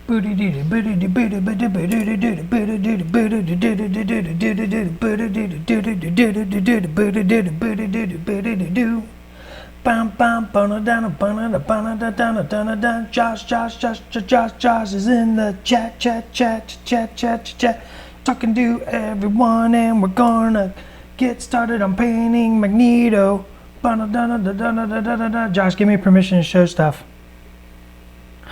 Josh is in the chat, talking to everyone, and we're gonna get started on painting Magneto. Josh, give me permission to show stuff.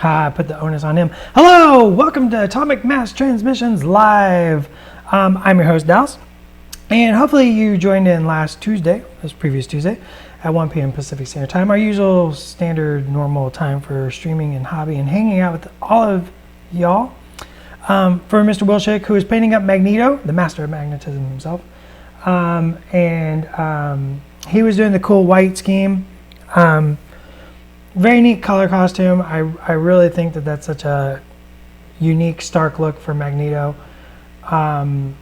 I put the onus on him. Hello, welcome to Atomic Mass Transmissions Live. I'm your host, Dallas, and hopefully you joined in last Tuesday, this previous Tuesday, at 1 p.m. Pacific Standard Time, our usual standard normal time for streaming and hobby and hanging out with all of y'all. For Mr. Wilshick, who is painting up Magneto, the master of magnetism himself, he was doing the cool white scheme. Very neat color costume. I really think that that's such a unique, stark look for Magneto. And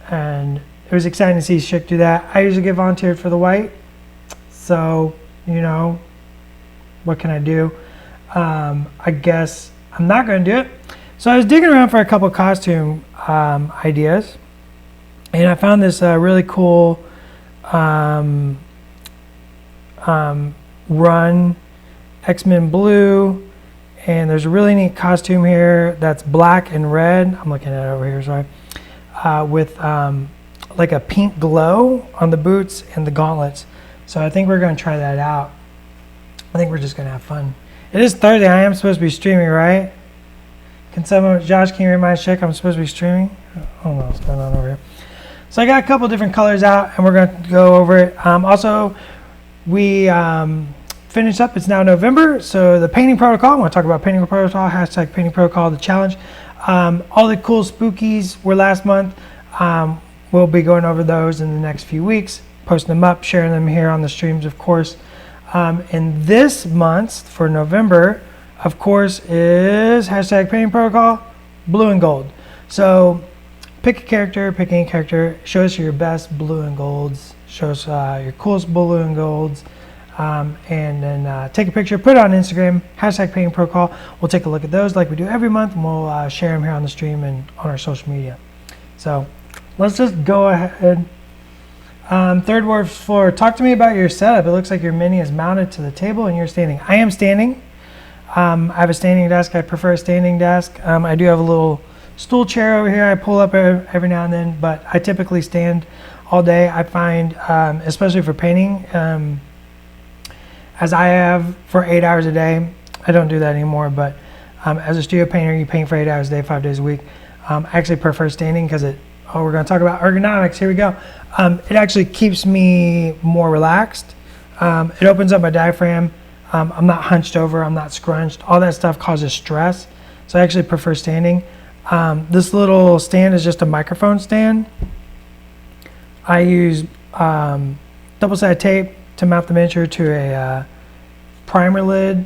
it was exciting to see Schick do that. I usually get volunteered for the white. So, you know, what can I do? I guess I'm not going to do it. So I was digging around for a couple costume ideas. And I found this really cool run X-Men blue, and there's a really neat costume here that's black and red. I'm looking at it over here, sorry. With like a pink glow on the boots and the gauntlets. So I think we're going to try that out. I think we're just going to have fun. It is Thursday. I am supposed to be streaming, right? Josh, can you remind Schick I'm supposed to be streaming? I don't know what's going on over here. So I got a couple different colors out, and we're going to go over it. Also, we finished up. It's now November, so the painting protocol. I want to talk about painting protocol. Hashtag painting protocol, the challenge. All the cool spookies were last month. We'll be going over those in the next few weeks, posting them up, sharing them here on the streams, of course. And this month for November, of course, is hashtag painting protocol, blue and gold. So pick a character, pick any character, show us your best blue and golds, show us your coolest blue and golds, and then take a picture, put it on Instagram, hashtag painting protocol. We'll take a look at those like we do every month, and we'll share them here on the stream and on our social media. So let's just go ahead. Third word floor, talk to me about your setup. It looks like your mini is mounted to the table and you're standing. I am standing. I have a standing desk. I prefer a standing desk. I do have a little stool chair over here. I pull up every now and then, but I typically stand all day. I find, especially for painting, as I have for 8 hours a day. I don't do that anymore, but as a studio painter, you paint for 8 hours a day, 5 days a week. I actually prefer standing because we're going to talk about ergonomics. Here we go. It actually keeps me more relaxed. It opens up my diaphragm. I'm not hunched over. I'm not scrunched. All that stuff causes stress. So I actually prefer standing. This little stand is just a microphone stand. I use double-sided tape to mount the miniature to a primer lid.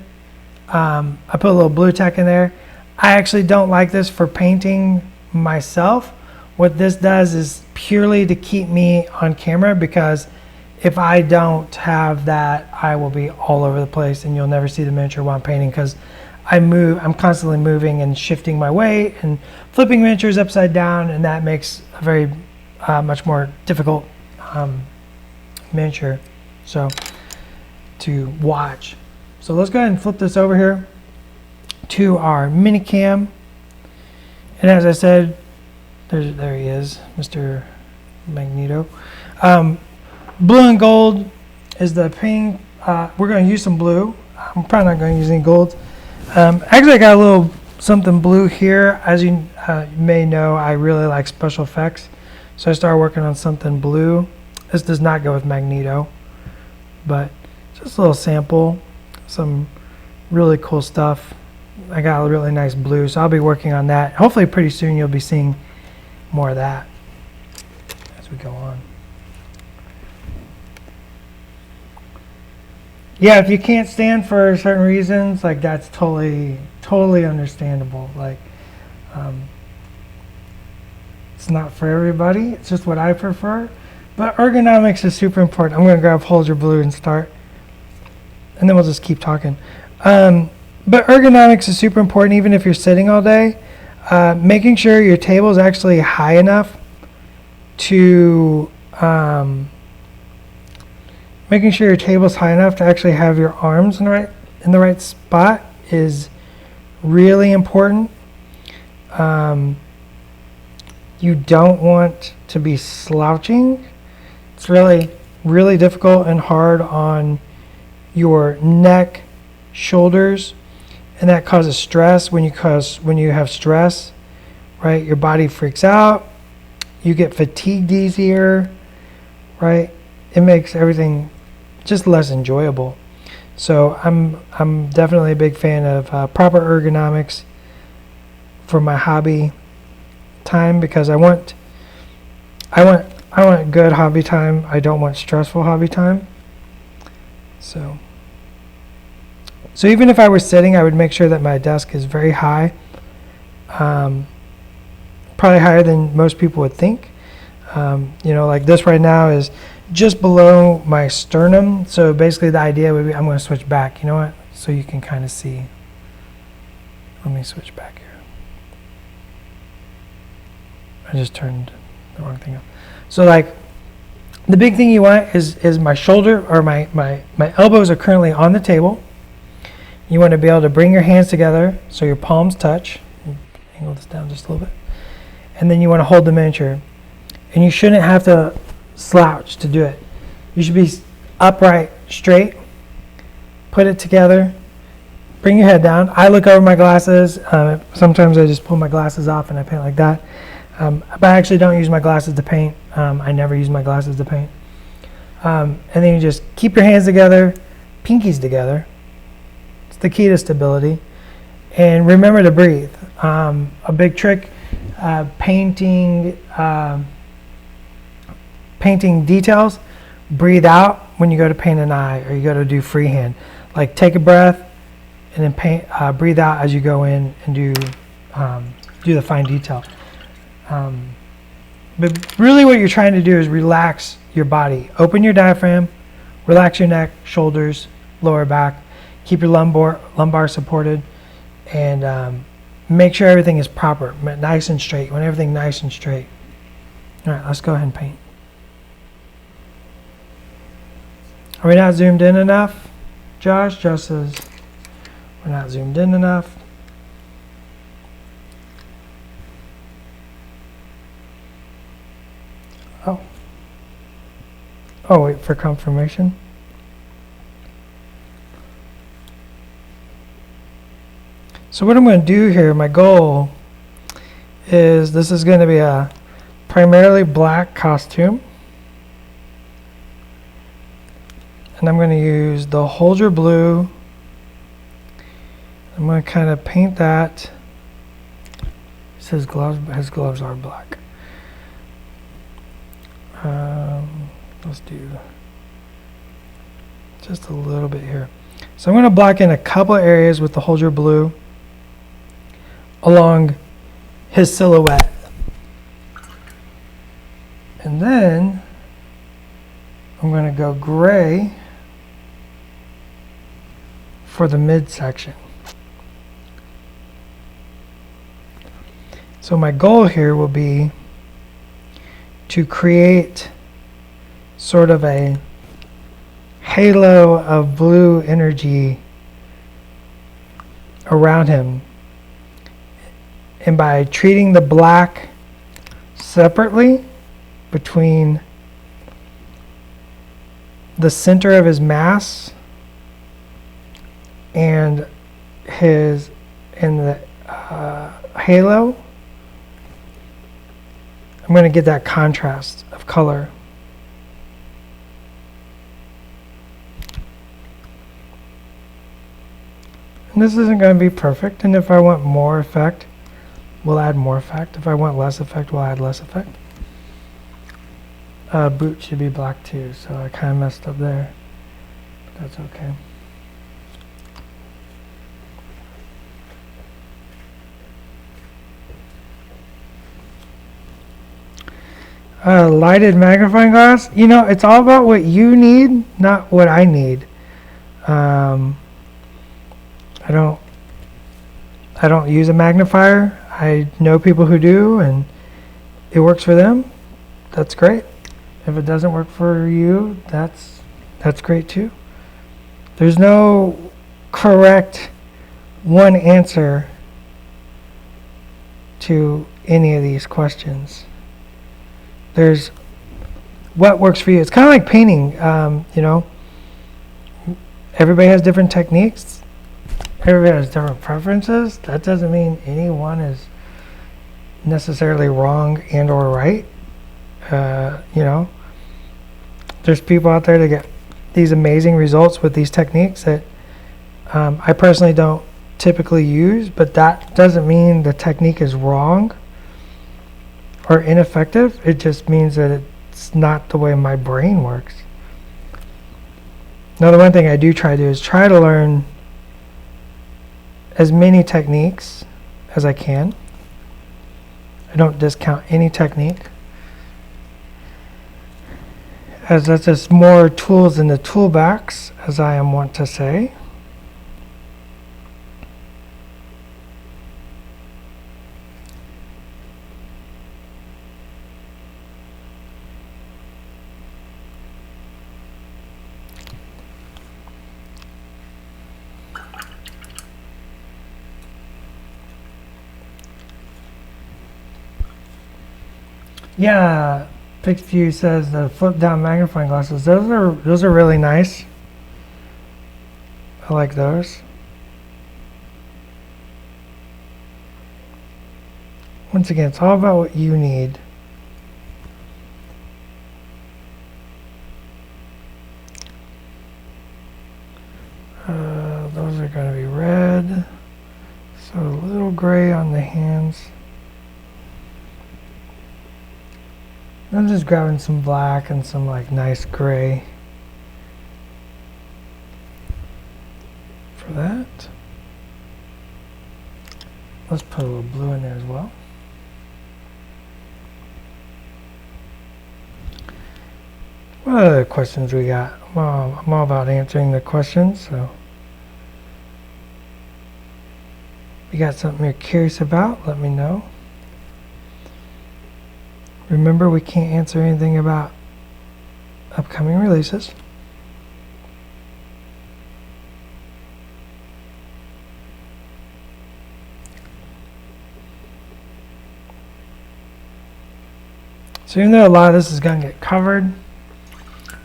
I put a little blue tack in there. I actually don't like this for painting myself. What this does is purely to keep me on camera, because if I don't have that, I will be all over the place and you'll never see the miniature while I'm painting, because I'm constantly moving and shifting my weight and flipping miniatures upside down, and that makes a very much more difficult miniature to watch. So let's go ahead and flip this over here to our mini cam. And as I said, there he is, Mr. Magneto. Blue and gold is the painting. We're going to use some blue. I'm probably not going to use any gold. Actually, I got a little something blue here. As you may know, I really like special effects. So I started working on something blue. This does not go with Magneto, but just a little sample. Some really cool stuff. I got a really nice blue, so I'll be working on that. Hopefully pretty soon you'll be seeing more of that as we go on. Yeah, if you can't stand for certain reasons, like that's totally understandable. Like, it's not for everybody. It's just what I prefer. But ergonomics is super important. I'm going to grab Hold Your Blue and start. And then we'll just keep talking. But ergonomics is super important even if you're sitting all day. Making sure your table is actually high enough to actually have your arms in the right spot is really important. You don't want to be slouching. It's really, really difficult and hard on your neck, shoulders, and that causes stress. When you have stress, right, your body freaks out. You get fatigued easier, right? It makes everything just less enjoyable. So I'm definitely a big fan of proper ergonomics for my hobby time, because I want good hobby time. I don't want stressful hobby time. So even if I were sitting, I would make sure that my desk is very high, probably higher than most people would think. Like this right now is just below my sternum. So basically the idea would be, I'm going to switch back. You know what? So you can kind of see. Let me switch back here. I just turned the wrong thing up. So like the big thing you want is my shoulder, or my elbows are currently on the table. You want to be able to bring your hands together so your palms touch. Angle this down just a little bit. And then you want to hold the miniature. And you shouldn't have to slouch to do it. You should be upright, straight. Put it together. Bring your head down. I look over my glasses. Sometimes I just pull my glasses off and I paint like that. But I actually don't use my glasses to paint. I never use my glasses to paint. And then you just keep your hands together, pinkies together. It's the key to stability. And remember to breathe. A big trick, painting details, breathe out when you go to paint an eye or you go to do freehand. Like take a breath and then breathe out as you go in and do the fine detail. But really what you're trying to do is relax your body. Open your diaphragm, relax your neck, shoulders, lower back, keep your lumbar supported, and make sure everything is proper, nice and straight. You want everything nice and straight. All right, let's go ahead and paint. Are we not zoomed in enough? Josh says we're not zoomed in enough. Oh, wait for confirmation. So what I'm going to do here, my goal is this is going to be a primarily black costume. And I'm going to use the Hold Your Blue. I'm going to kind of paint that. It says gloves, but his gloves are black. Let's do just a little bit here. So I'm going to block in a couple of areas with the Hold Your Blue along his silhouette. And then I'm going to go gray for the midsection. So my goal here will be to create sort of a halo of blue energy around him. And by treating the black separately between the center of his mass and the halo, I'm going to get that contrast of color. And this isn't going to be perfect, and if I want more effect, we'll add more effect. If I want less effect, we'll add less effect. Boot should be black too, so I kind of messed up there. But that's okay. Lighted magnifying glass. You know, it's all about what you need, not what I need. I don't use a magnifier. I know people who do, and it works for them. That's great. If it doesn't work for you, that's great too. There's no correct one answer to any of these questions. There's what works for you. It's kind of like painting. You know, everybody has different techniques. Everybody has different preferences. That doesn't mean any one is necessarily wrong and or right. You know, there's people out there that get these amazing results with these techniques that I personally don't typically use, but that doesn't mean the technique is wrong or ineffective. It just means that it's not the way my brain works. Now, the one thing I do try to do is try to learn as many techniques as I can. I don't discount any technique, as that's just more tools in the toolbox, as I am wont to say. Yeah, Pickview says the flip down magnifying glasses. Those are really nice. I like those. Once again, it's all about what you need. Those are going to be red. So a little gray on the hands. I'm just grabbing some black and some like nice gray for that. Let's put a little blue in there as well. What other questions we got? I'm all about answering the questions, so if you got something you're curious about, let me know. Remember, we can't answer anything about upcoming releases. So even though a lot of this is going to get covered,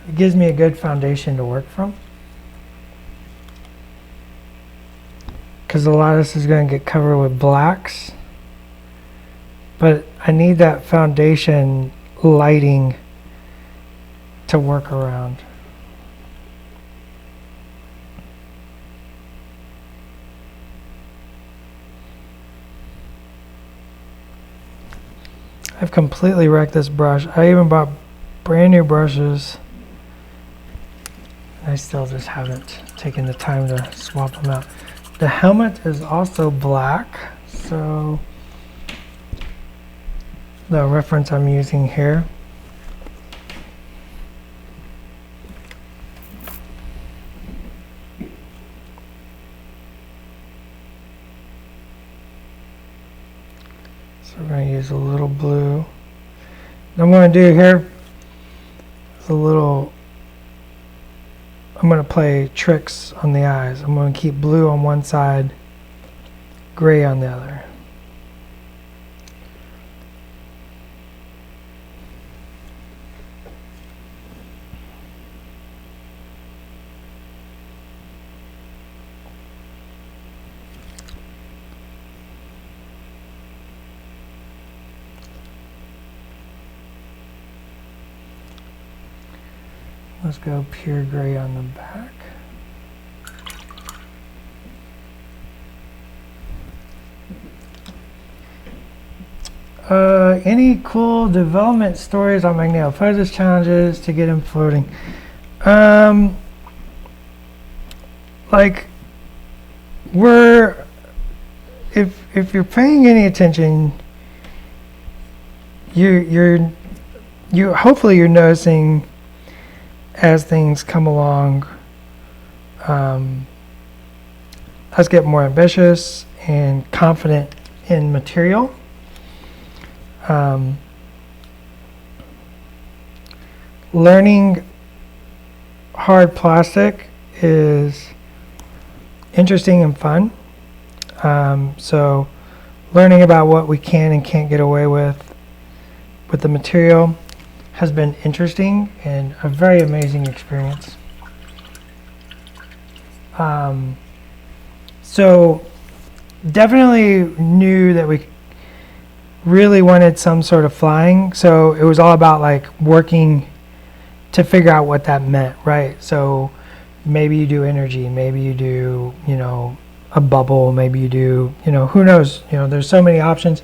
it gives me a good foundation to work from. Because a lot of this is going to get covered with blacks. But I need that foundation lighting to work around. I've completely wrecked this brush. I even bought brand new brushes. I still just haven't taken the time to swap them out. The helmet is also black, so the reference I'm using here. So we're going to use a little blue. What I'm going to do here is I'm going to play tricks on the eyes. I'm going to keep blue on one side, gray on the other. Let's go pure gray on the back. Any cool development stories on Magneto? Poses challenges to get him floating. Like, if you're paying any attention, you hopefully you're noticing as things come along, us get more ambitious and confident in material. Learning hard plastic is interesting and fun. So learning about what we can and can't get away with the material has been interesting and a very amazing experience. So definitely knew that we really wanted some sort of flying. So it was all about like working to figure out what that meant, right? So maybe you do energy, maybe you do, you know, a bubble, maybe you do, you know, who knows? You know, there's so many options.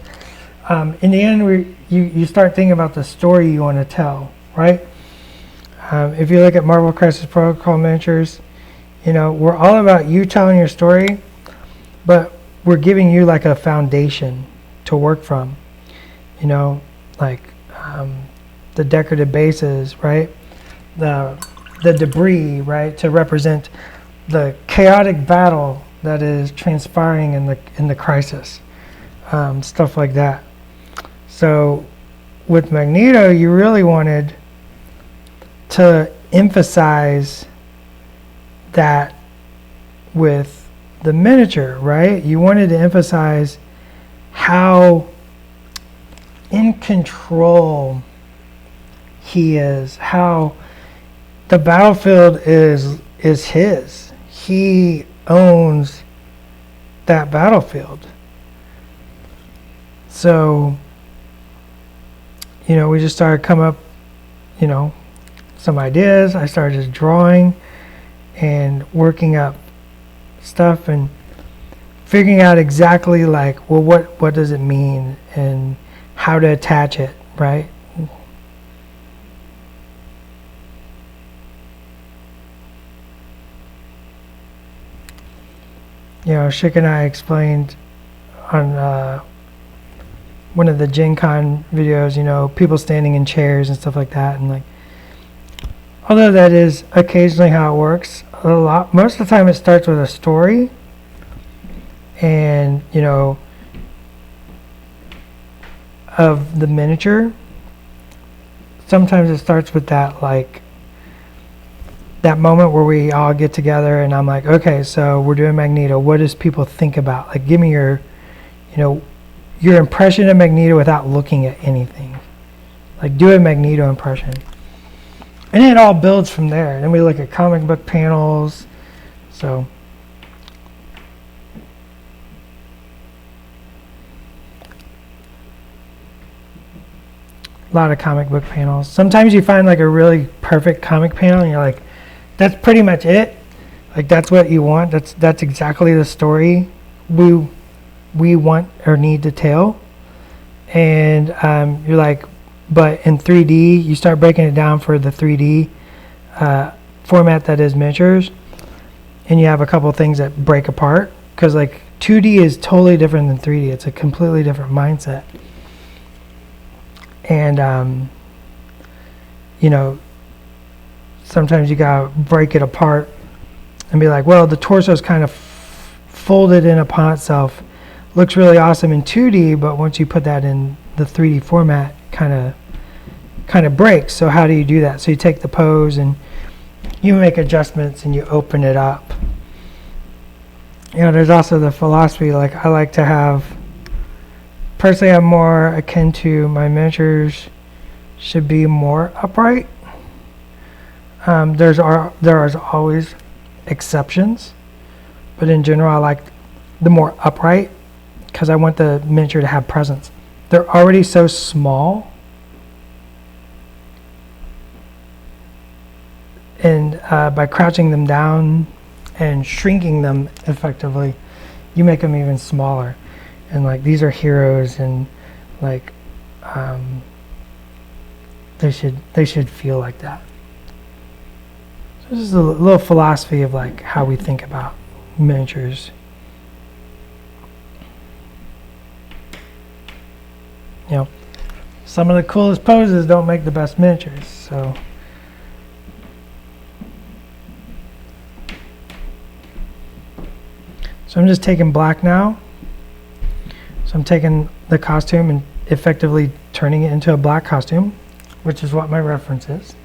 In the end, you start thinking about the story you want to tell, right? If you look at Marvel Crisis Protocol miniatures, you know, we're all about you telling your story, but we're giving you like a foundation to work from. You know, like the decorative bases, right? The debris, right, to represent the chaotic battle that is transpiring in the crisis, stuff like that. So with Magneto, you really wanted to emphasize that with the miniature, right? You wanted to emphasize how in control he is, how the battlefield is his. He owns that battlefield. So, you know, we just started coming up, you know, some ideas. I started just drawing and working up stuff and figuring out exactly like, well, what does it mean and how to attach it, right? You know, Shik and I explained on one of the Gen Con videos, you know, people standing in chairs and stuff like that, and like, although that is occasionally how it works, most of the time it starts with a story, and you know, of the miniature. Sometimes it starts with that, like that moment where we all get together and I'm like, okay, so we're doing Magneto. What does people think about? Like, give me your, you know, your impression of Magneto without looking at anything. Like, do a Magneto impression. And it all builds from there. And then we look at comic book panels. So a lot of comic book panels. Sometimes you find like a really perfect comic panel and you're like, that's pretty much it. Like, that's what you want. That's exactly the story we want or need to tell. And you're like, but in 3D, you start breaking it down for the 3D format that is miniatures, and you have a couple things that break apart, because like 2D is totally different than 3D. It's a completely different mindset. And you know, sometimes you gotta break it apart and be like, well, the torso is kind of folded in upon itself. Looks really awesome in 2D, but once you put that in the 3D format, kind of breaks. So how do you do that? So you take the pose and you make adjustments and you open it up. You know, there's also the philosophy, like I like to have, personally I'm more akin to my miniatures should be more upright. There are always exceptions, but in general I like the more upright because I want the miniature to have presence. They're already so small, and by crouching them down and shrinking them effectively, you make them even smaller. And like, these are heroes, and like they should feel like that. So this is a little philosophy of like how we think about miniatures. You know, some of the coolest poses don't make the best miniatures, so I'm just taking black now So I'm taking the costume and effectively turning it into a black costume, which is what my reference is.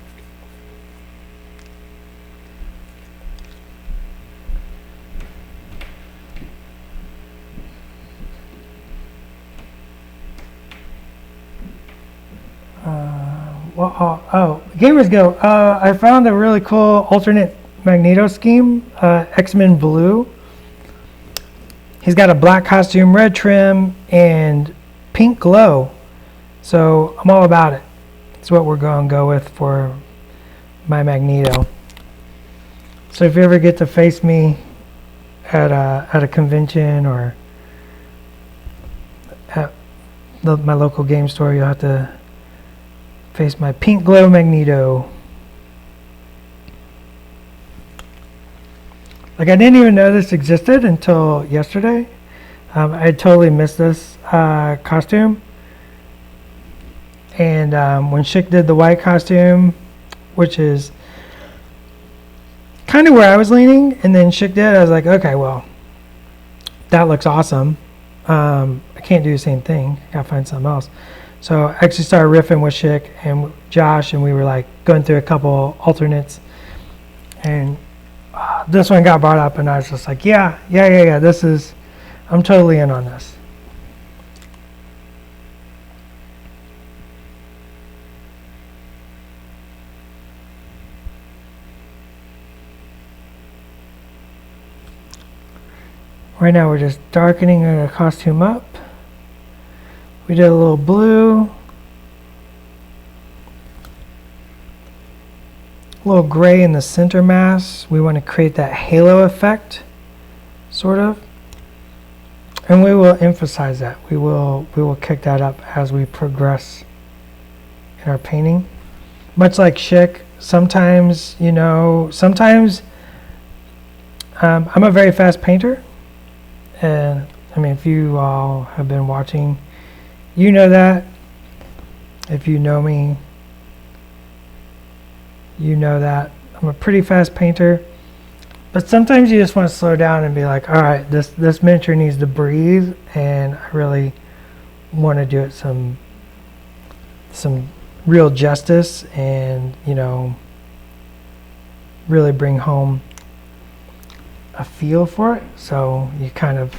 Gamers Go. I found a really cool alternate Magneto scheme, X-Men Blue. He's got a black costume, red trim, and pink glow. So I'm all about it. That's what we're going to go with for my Magneto. So if you ever get to face me at a convention or at my local game store, you'll have to face my pink glow Magneto. Like, I didn't even know this existed until yesterday. I had totally missed this costume. And when Schick did the white costume, which is kind of where I was leaning, and then Schick did, I was like, okay, well, that looks awesome. I can't do the same thing. I gotta find something else. So I actually started riffing with Schick and Josh, and we were like going through a couple alternates. And this one got brought up, and I was just like, yeah, I'm totally in on this. Right now we're just darkening our costume up. We did a little blue, a little gray in the center mass. We want to create that halo effect, sort of. And we will emphasize that. We will kick that up as we progress in our painting. Much like Schick, sometimes, I'm a very fast painter. And I mean, if you all have been watching, you know that. If you know me, you know that. I'm a pretty fast painter. But sometimes you just want to slow down and be like, all right, this miniature needs to breathe, and I really want to do it some real justice, and really bring home a feel for it. So you kind of,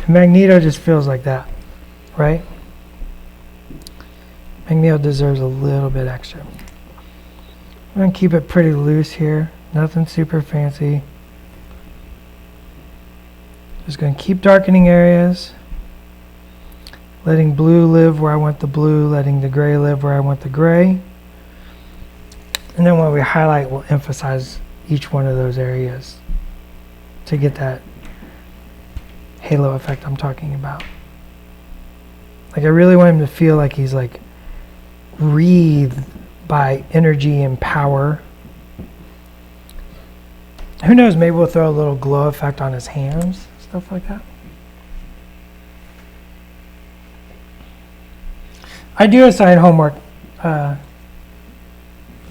Magneto just feels like that, right? Magneto deserves a little bit extra. I'm going to keep it pretty loose here, nothing super fancy. Just going to keep darkening areas, letting blue live where I want the blue, letting the gray live where I want the gray. And then when we highlight, we'll emphasize each one of those areas to get that halo effect I'm talking about. Like, I really want him to feel like he's like breathed by energy and power. Who knows, maybe we'll throw a little glow effect on his hands, stuff like that. I do assign homework,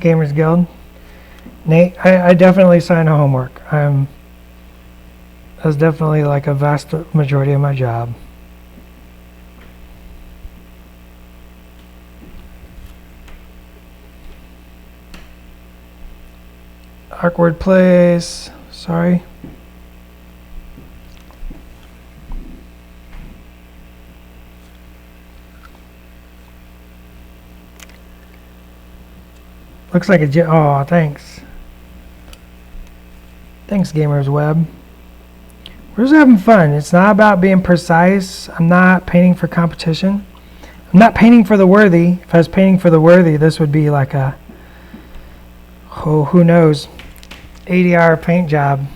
Gamers Guild. Nate, I definitely assign homework. That's definitely like a vast majority of my job. Awkward place, sorry. Looks like a oh, thanks. Thanks, Gamers Web. We're just having fun. It's not about being precise. I'm not painting for competition. I'm not painting for the worthy. If I was painting for the worthy, this would be like a, oh, who knows, 80-hour paint job.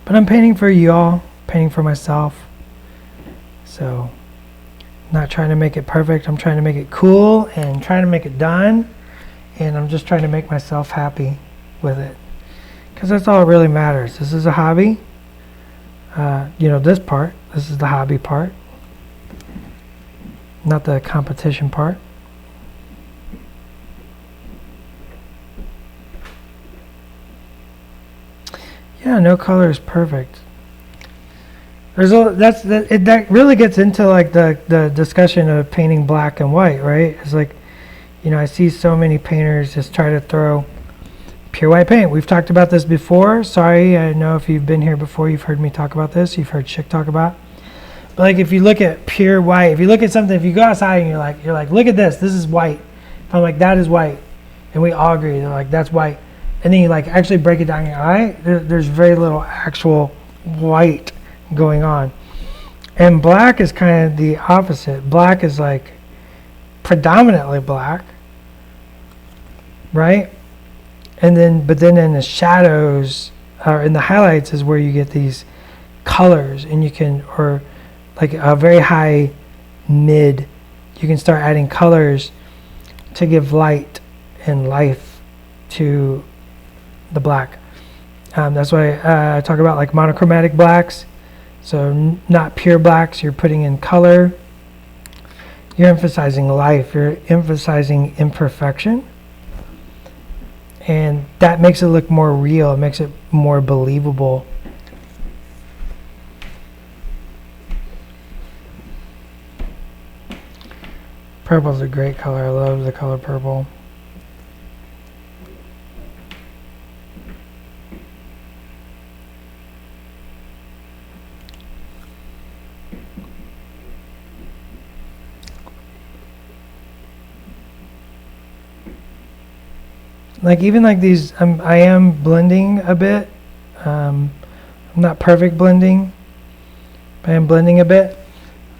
But I'm painting for y'all, painting for myself. So, not trying to make it perfect. I'm trying to make it cool and trying to make it done. And I'm just trying to make myself happy with it. Because that's all that really matters. This is a hobby. This part. This is the hobby part. Not the competition part. Yeah, no color is perfect. That really gets into like the discussion of painting black and white, right? It's like, you know, I see so many painters just try to throw pure white paint. We've talked about this before. Sorry, I know if you've been here before, you've heard me talk about this. You've heard Chick talk about. But like, if you look at pure white, if you look at something, if you go outside and you're like, look at this. This is white. If I'm like, that is white, and we all agree, they're like, that's white. And then you like actually break it down in your eye. There's very little actual white going on. And black is kind of the opposite. Black is like predominantly black, right? And then, but then in the shadows or in the highlights is where you get these colors, and you can, or like a very high mid, you can start adding colors to give light and life to the black. That's why I talk about like monochromatic blacks. So not pure blacks, you're putting in color. You're emphasizing life, you're emphasizing imperfection. And that makes it look more real, it makes it more believable. Purple's a great color, I love the color purple. Like even like these, I am blending a bit. I'm not perfect blending, but I am blending a bit.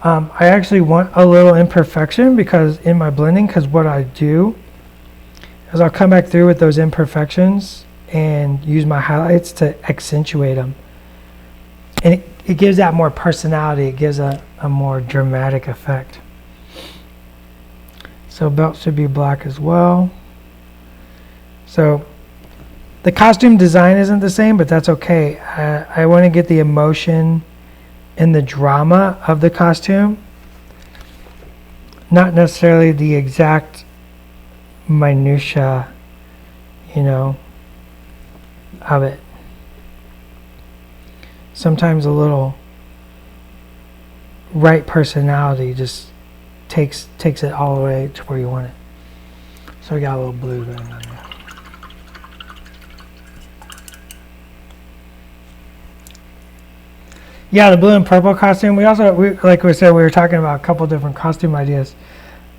I actually want a little imperfection because in my blending, because what I do is I'll come back through with those imperfections and use my highlights to accentuate them. And it gives that more personality, it gives a more dramatic effect. So belt should be black as well. So the costume design isn't the same, but that's okay. I want to get the emotion and the drama of the costume, not necessarily the exact minutia, you know, of it. Sometimes a little right personality just takes it all the way to where you want it. So we got a little blue going on there. Yeah, the blue and purple costume. Like we said, we were talking about a couple different costume ideas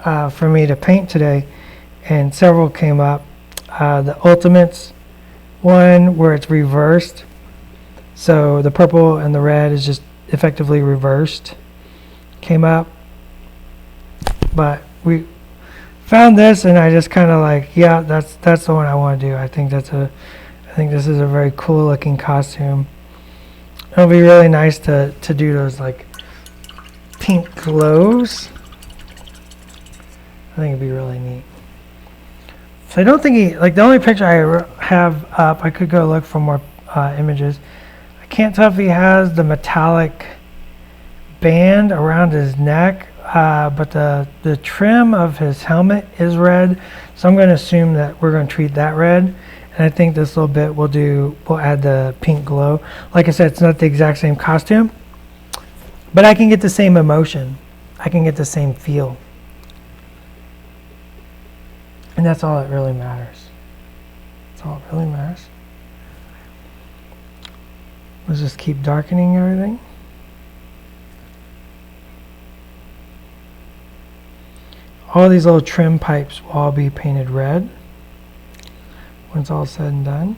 for me to paint today, and several came up. The Ultimates one, where it's reversed. So the purple and the red is just effectively reversed, came up. But we found this, and I just kind of like, yeah, that's the one I want to do. I think this is a very cool looking costume. It'll be really nice to do those like pink glows. I think it'd be really neat. So I don't think like the only picture I have up, I could go look for more images. I can't tell if he has the metallic band around his neck, but the trim of his helmet is red. So I'm going to assume that we're going to treat that red. And I think this little bit we'll add the pink glow. Like I said, it's not the exact same costume, but I can get the same emotion. I can get the same feel. And that's all that really matters. That's all that really matters. Let's just keep darkening everything. All these little trim pipes will all be painted red when it's all said and done.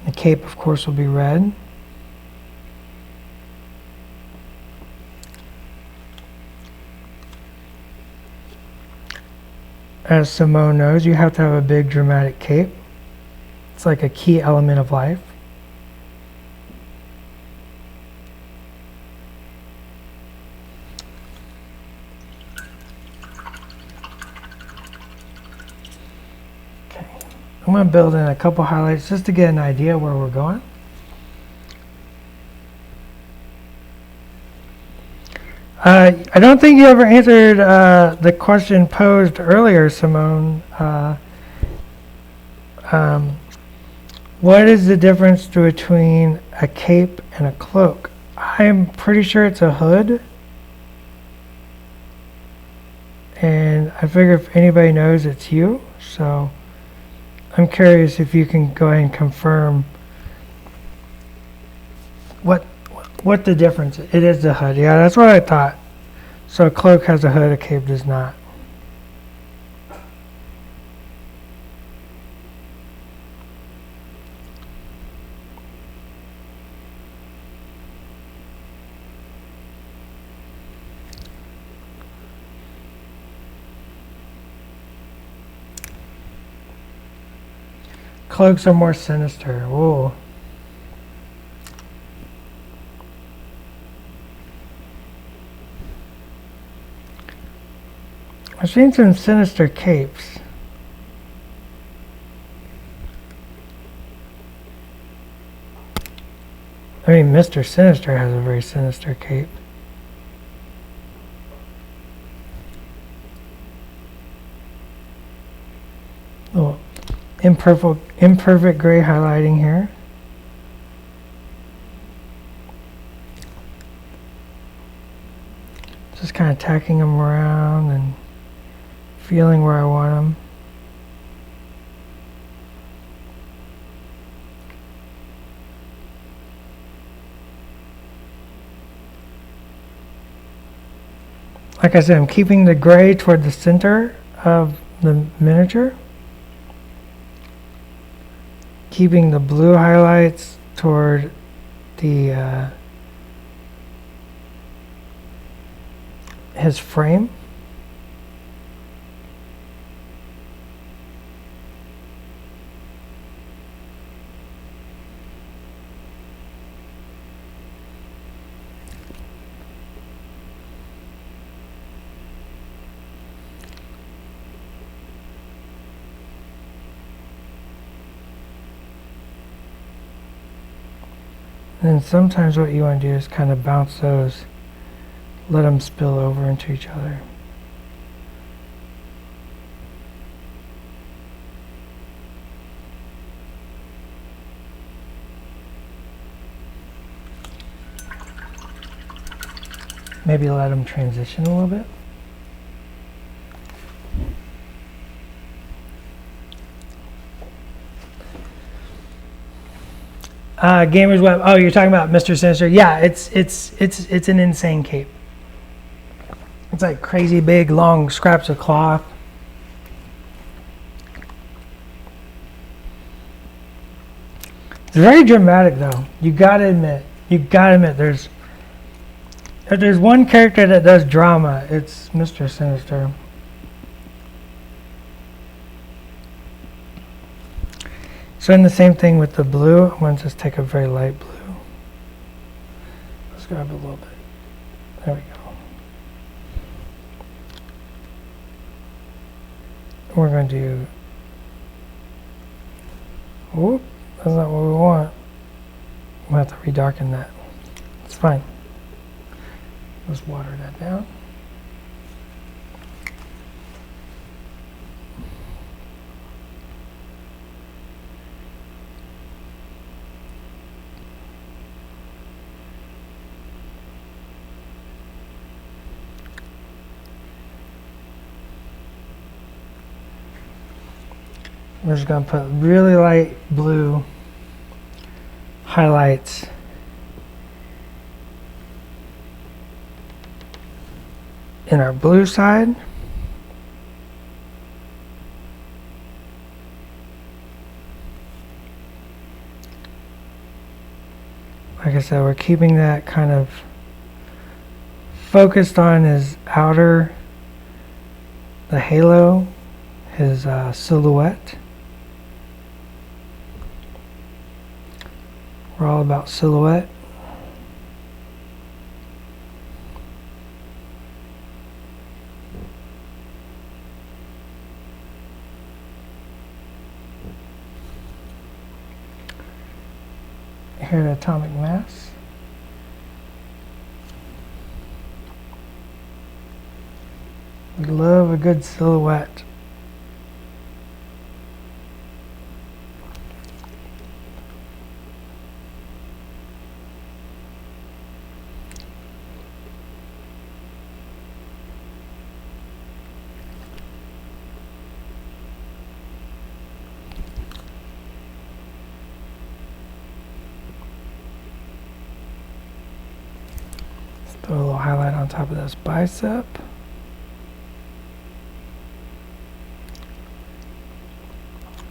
The cape, of course, will be red. As Simone knows, you have to have a big dramatic cape. It's like a key element of life. I'm going to build in a couple highlights just to get an idea where we're going. I don't think you ever answered the question posed earlier, Simone. What is the difference between a cape and a cloak? I'm pretty sure it's a hood. And I figure if anybody knows, it's you. So I'm curious if you can go ahead and confirm what the difference is. It is the hood. Yeah, that's what I thought. So a cloak has a hood, a cape does not. Cloaks are more sinister. Whoa. I've seen some sinister capes. I mean, Mr. Sinister has a very sinister cape. Oh, imperfect gray highlighting here. Just kind of tacking them around and feeling where I want them. Like I said, I'm keeping the gray toward the center of the miniature. Keeping the blue highlights toward the his frame. And then sometimes what you want to do is kind of bounce those, let them spill over into each other. Maybe let them transition a little bit. Gamer's Web. Oh, you're talking about Mr. Sinister. Yeah, it's an insane cape. It's like crazy big, long scraps of cloth. It's very dramatic, though. You gotta admit. There's if there's one character that does drama, it's Mr. Sinister. So in the same thing with the blue, I'm going to just take a very light blue. Let's grab a little bit. There we go. We're going to do... Whoop, that's not what we want. We'll have to redarken that. It's fine. Let's water that down. We're just going to put really light blue highlights in our blue side. Like I said, we're keeping that kind of focused on his outer, the halo, his silhouette. We're all about silhouette. Here at Atomic Mass. We love a good silhouette. Throw a little highlight on top of this bicep.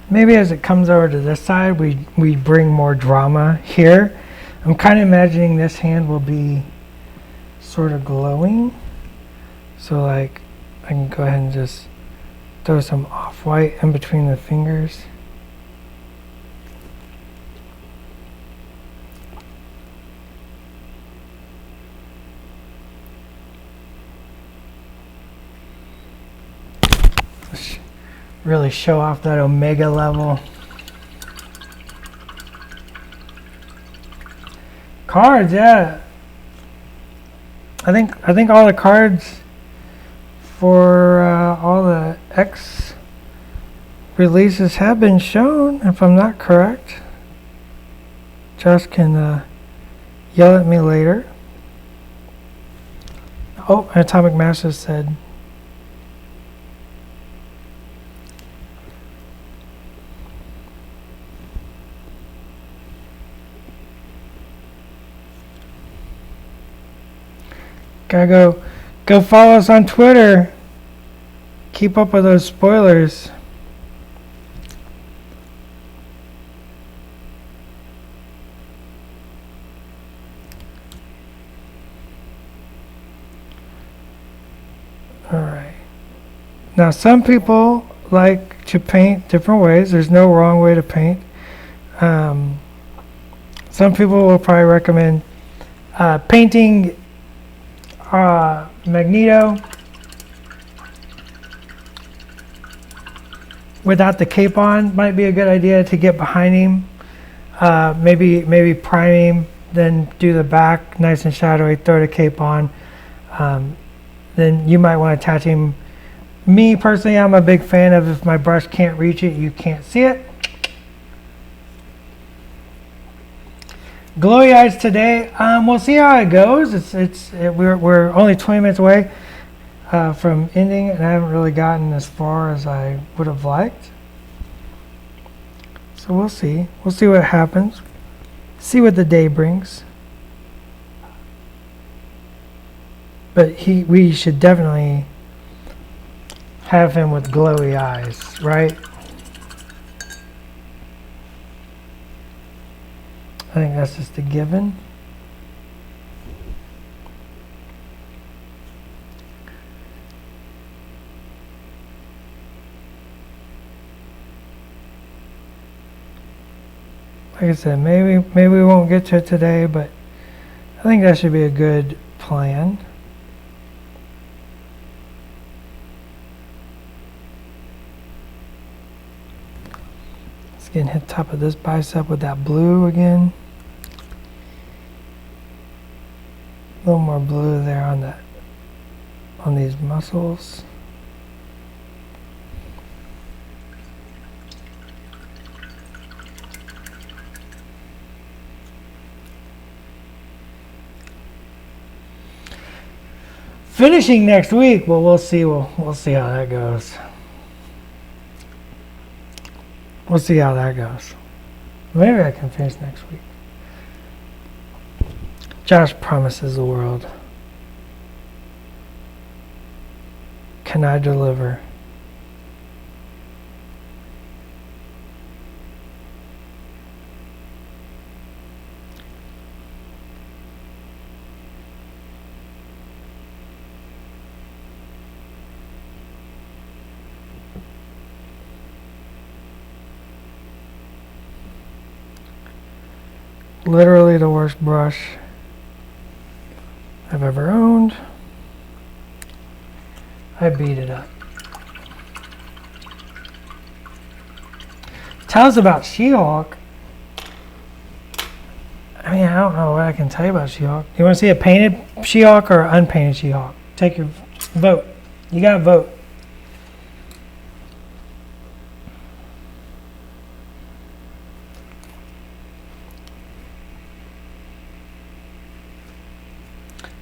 Maybe as it comes over to this side, we bring more drama here. I'm kind of imagining this hand will be sort of glowing. So like, I can go ahead and just throw some off-white in between the fingers. Really show off that omega level. Cards, yeah. I think all the cards for all the X releases have been shown, if I'm not correct. Josh can yell at me later. Oh, Atomic Master said. Gotta go follow us on Twitter. Keep up with those spoilers. Alright. Now some people like to paint different ways. There's no wrong way to paint. Some people will probably recommend painting Magneto without the cape on. Might be a good idea to get behind him. Maybe prime him, then do the back nice and shadowy, throw the cape on. Then you might want to attach him. Me personally, I'm a big fan of if my brush can't reach it, you can't see it. Glowy eyes today. We'll see how it goes. We're only 20 minutes away from ending, and I haven't really gotten as far as I would have liked. So we'll see. We'll see what happens. See what the day brings. But we should definitely have him with glowy eyes, right? I think that's just a given. Like I said, maybe we won't get to it today, but I think that should be a good plan. Let's get hit top of this bicep with that blue again. A little more blue there on these muscles. Finishing next week, well, we'll see. We'll see how that goes. We'll see how that goes. Maybe I can finish next week. Josh promises the world. Can I deliver? Literally the worst brush I've ever owned. I beat it up. Tell us about She-Hulk. I mean, I don't know what I can tell you about She-Hulk. You want to see a painted She-Hulk or an unpainted She-Hulk? Take your vote. You gotta vote.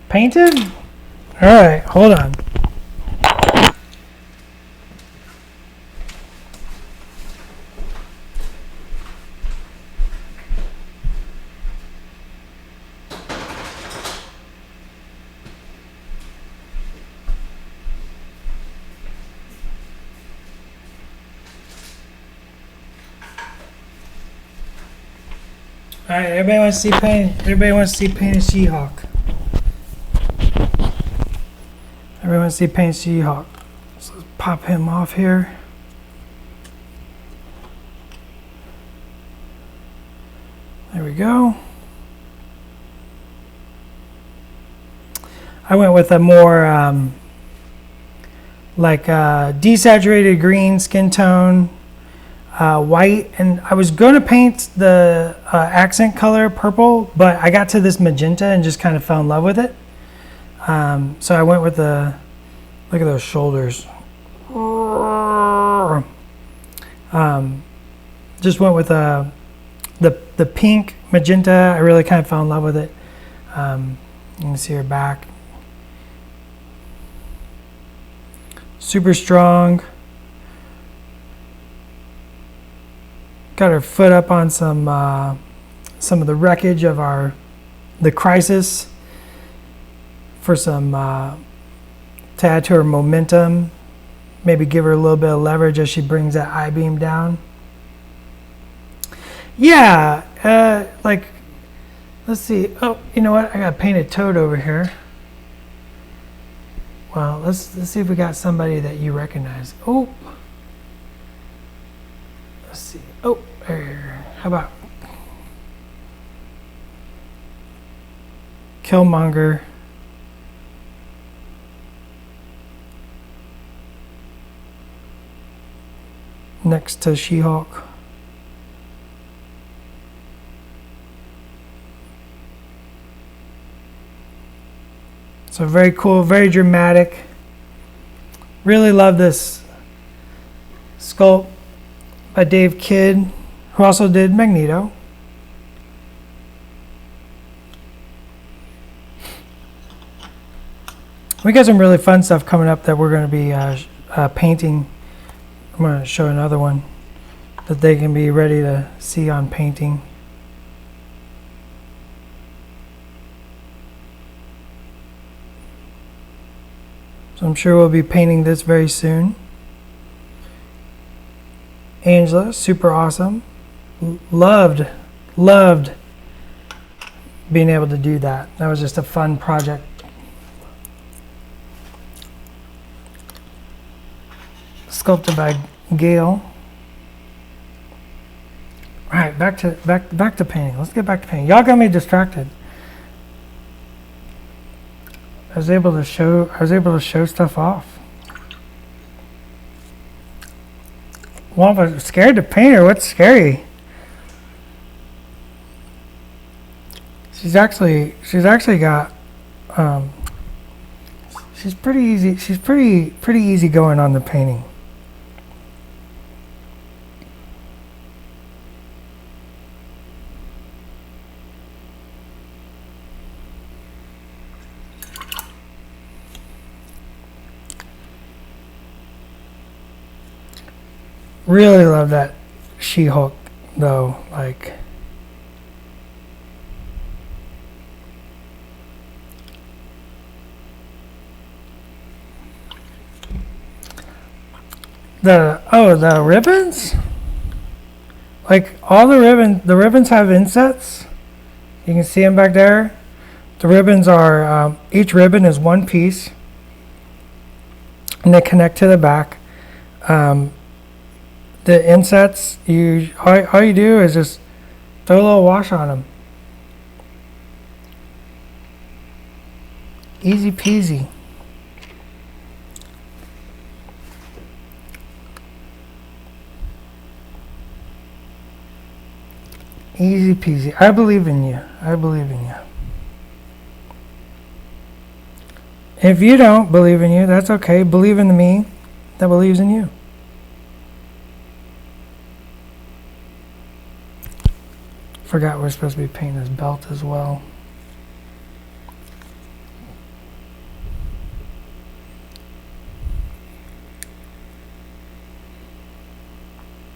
Painted? Alright, hold on. Alright, everybody wants to see painted She-Hulk. Everybody wants to see painted She-Hulk. So let's pop him off here. There we go. I went with a more desaturated green skin tone. White, and I was going to paint the accent color purple, but I got to this magenta and just kind of fell in love with it. So I went with the, look at those shoulders. Just went with the pink magenta. I really kind of fell in love with it. You can see her back. Super strong. Got her foot up on some of the wreckage of the Crisis for some to add to her momentum. Maybe give her a little bit of leverage as she brings that I-beam down. Yeah, let's see. Oh, you know what? I got a painted toad over here. Well, let's see if we got somebody that you recognize. Oh. Let's see. Oh, there. How about Killmonger? Next to She-Hulk. So very cool, very dramatic. Really love this sculpt by Dave Kidd, who also did Magneto. We got some really fun stuff coming up that we're going to be painting. I'm going to show another one that they can be ready to see on painting. So I'm sure we'll be painting this very soon. Angela, super awesome. Loved being able to do that. That was just a fun project. Sculpted by Gail. All right, back to painting. Let's get back to painting. Y'all got me distracted. I was able to show stuff off. Well, I'm scared to paint her. What's scary? She's actually got. She's pretty easy. She's pretty easy going on the painting. Really love that She-Hulk though, like the ribbons, like all the ribbons have insets. You can see them back there. The ribbons are each ribbon is one piece and they connect to the back. The insets, all you do is just throw a little wash on them. Easy peasy. Easy peasy. I believe in you. I believe in you. If you don't believe in you, that's okay. Believe in the me that believes in you. Forgot we're supposed to be painting this belt as well.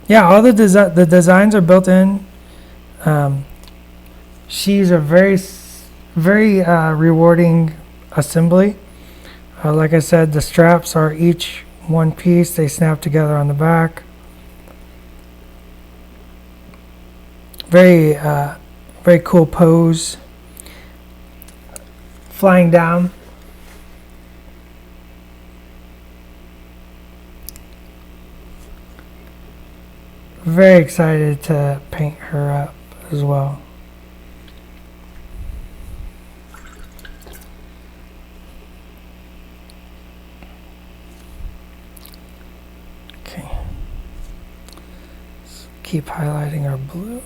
Yeah, all the designs are built in. She's a very rewarding assembly. Like I said, the straps are each one piece. They snap together on the back. Very cool pose. Flying down. Very excited to paint her up as well. Okay. Let's keep highlighting our blue.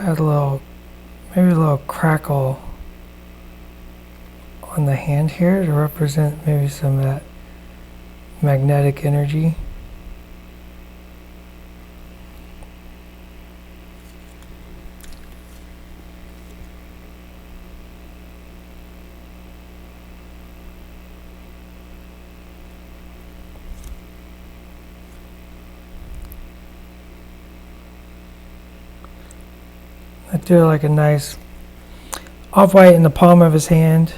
Add maybe a little crackle on the hand here to represent maybe some of that magnetic energy. I do like a nice off-white in the palm of his hand.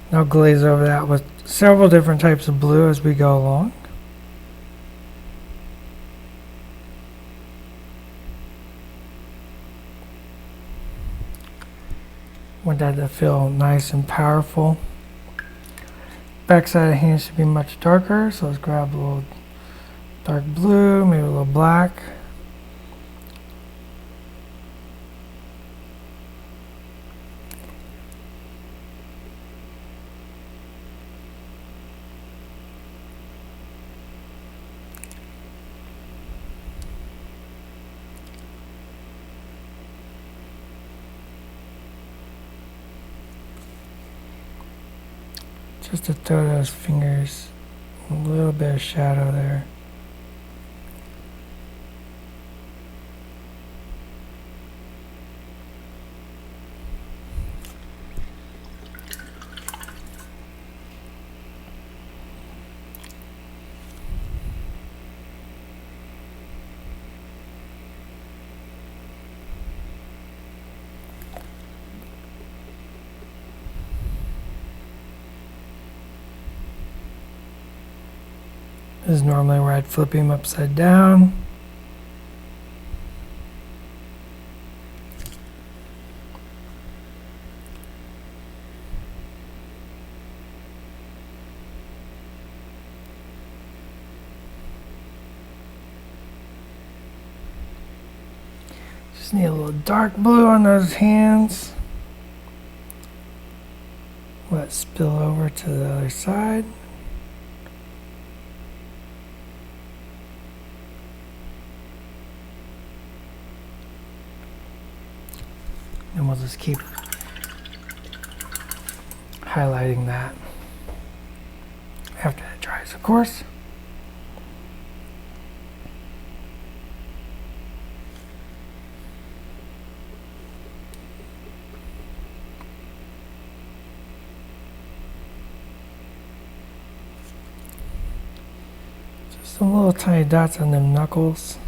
And I'll glaze over that with several different types of blue as we go along. Want that to feel nice and powerful. Backside of the hand should be much darker, so let's grab a little dark blue, maybe a little black. Just to throw those fingers, a little bit of shadow there. This is normally where I'd flip him upside down. Just need a little dark blue on those hands. Let it spill over to the other side. And we'll just keep highlighting that after it dries, of course. Just some little tiny dots on them knuckles.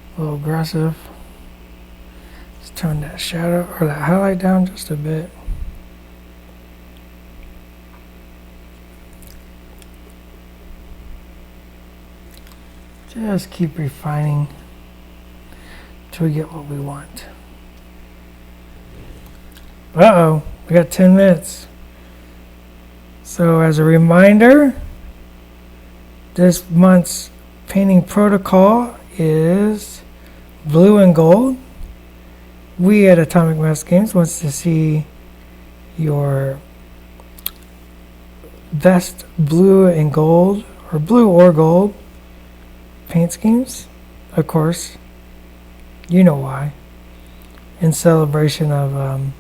A little aggressive. Let's tone that shadow or that highlight down just a bit. Just keep refining till we get what we want. Uh-oh, we got 10 minutes. So as a reminder, this month's painting protocol is blue and gold. We at Atomic Mass Games wants to see your best blue and gold, or blue or gold, paint schemes. Of course, you know why. In celebration of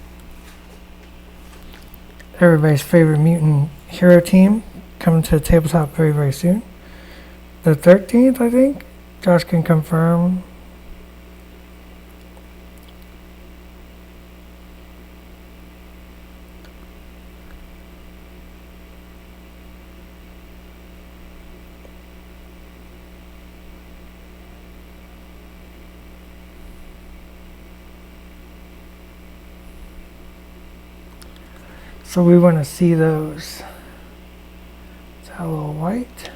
everybody's favorite mutant hero team coming to the tabletop very, very soon. The 13th, I think. Josh can confirm. So we want to see those. It's a little white.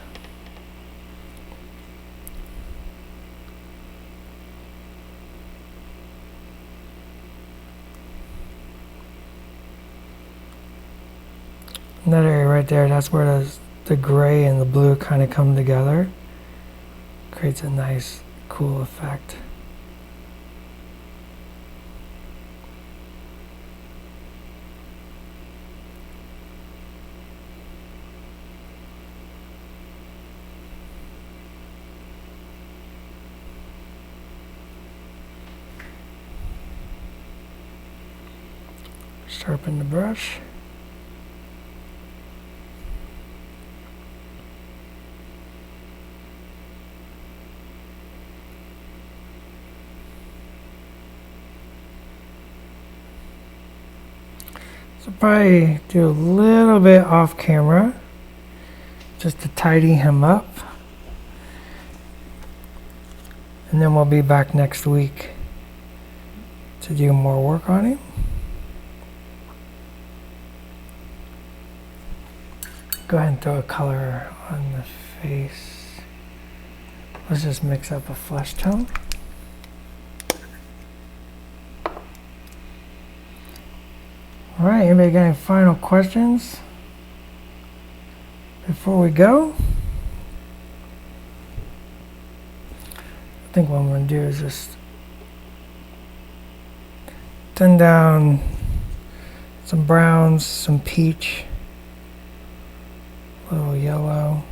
And that area right there, that's where the gray and the blue kind of come together. Creates a nice, cool effect. Sharpen the brush. So probably do a little bit off camera just to tidy him up. And then we'll be back next week to do more work on him. Go ahead and throw a color on the face. Let's just mix up a flesh tone. All right, anybody got any final questions before we go? I think what I'm going to do is just thin down some browns, some peach, a little yellow.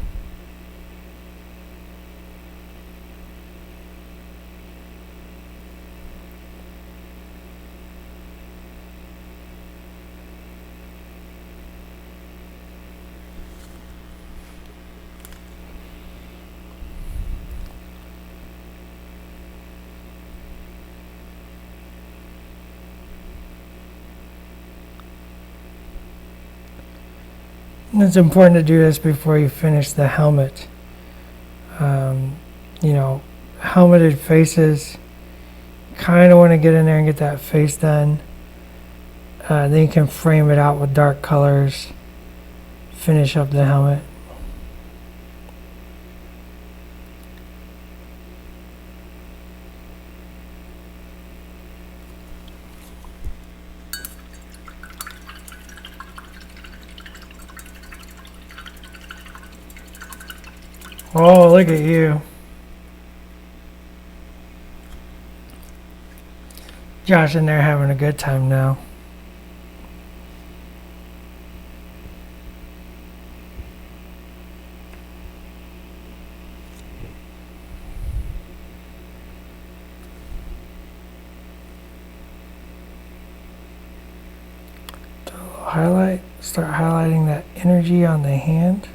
It's important to do this before you finish the helmet. You know, helmeted faces, kind of want to get in there and get that face done. Then you can frame it out with dark colors, finish up the helmet. Oh, look at you. Josh in there having a good time now. Do a little highlight, start highlighting that energy on the hand.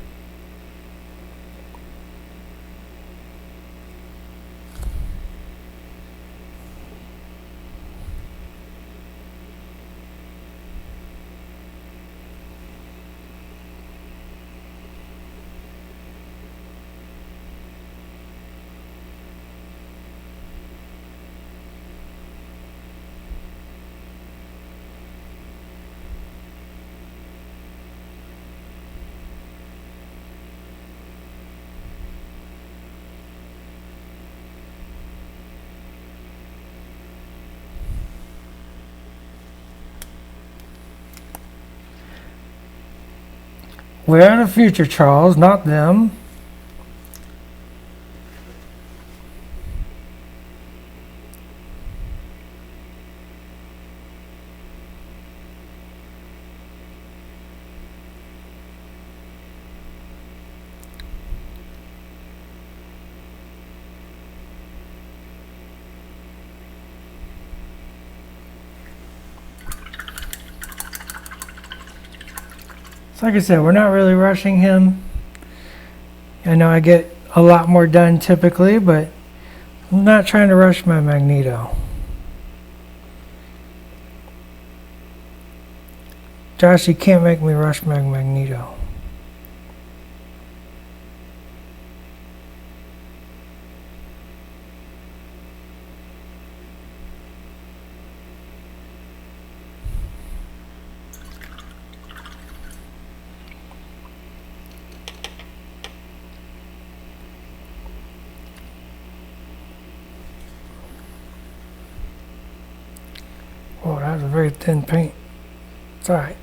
We're in the future, Charles, not them. So like I said, we're not really rushing him. I know I get a lot more done typically, but I'm not trying to rush my Magneto. Josh, you can't make me rush my Magneto. Oh, that was a very thin paint. It's alright.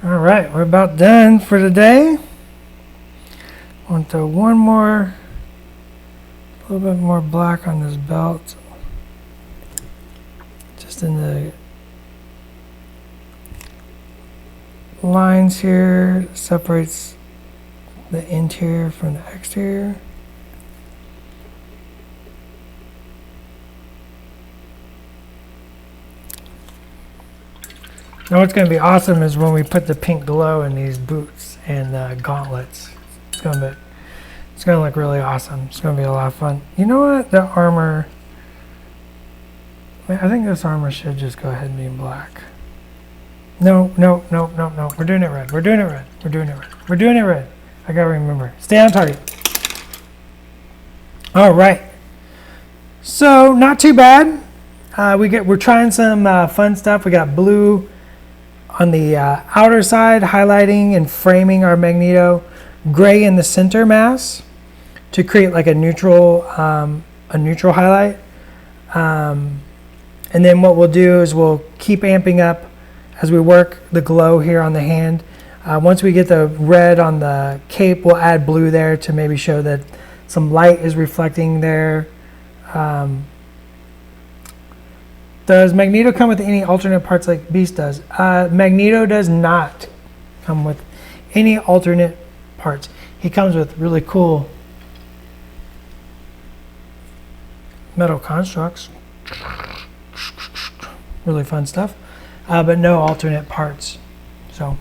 All right, we're about done for today. I want to throw one more, a little bit more black on this belt, just in the lines here, separates the interior from the exterior. Now what's going to be awesome is when we put the pink glow in these boots and gauntlets. It's going to look really awesome. It's going to be a lot of fun. You know what? The armor, I think this armor should just go ahead and be in black. No. We're doing it red. We're doing it red. We're doing it red. We're doing it red. I got to remember. Stay on target. All right. So not too bad. We're trying some fun stuff. We got blue on the outer side, highlighting and framing our Magneto, gray in the center mass to create like a neutral highlight. And then what we'll do is we'll keep amping up as we work the glow here on the hand. Once we get the red on the cape, we'll add blue there to maybe show that some light is reflecting there. Does Magneto come with any alternate parts like Beast does? Magneto does not come with any alternate parts. He comes with really cool metal constructs. Really fun stuff. But no alternate parts. So